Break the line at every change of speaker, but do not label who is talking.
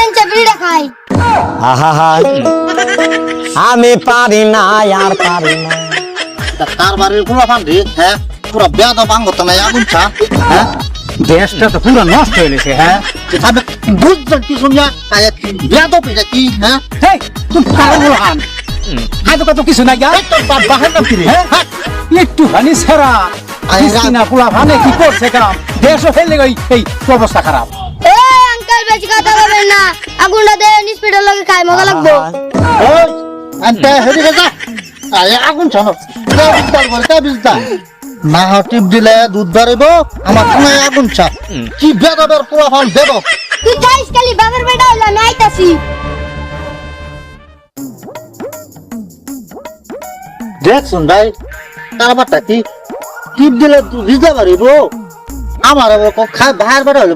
দেন চাবিড়া খাই
আহা আমি পারি না আর পারি না
তার বাড়ির পুরো ফান্ডি হ্যাঁ পুরো বেদ বাঙ্গত নাই আগুন চা হ্যাঁ
দেশটা তো পুরো নষ্ট হয়ে গেছে হ্যাঁ
যেভাবে বুঝছেন কি শুনিয়া বেদ পেটা কি হ্যাঁ
হেই তুমি কারো হান হাতে কত কিছু নাই গা
তোর বাপ বাহের নাম কি রে
হ্যাঁ একটু হানি ছাড়া না পোলা ভানে কি করছে কাম দেশও ফেলে গই এই অবস্থা খারাপ
এ আঙ্কেল বেশি কথা বলবেন না আগুনটা দেন স্পিডের লগে খাই মজা লাগবো
ওই আন্তে হেডি গেছা আগুন ছানো কে বিস্তার বল কে বিস্তার না টিপ দিলে দুধ বাড়িব আমার কোনায় আগুন চা কি বেদবের পোলা ফান দেব
তুই যাইস খালি বাবার বেটা হইলো আমি আইতাছি
দেখছুন ভাই কারবারটা কি টিপ দিলে দুধ দিতে পারিব আমার খায় ভাইয়ের বেটা হলো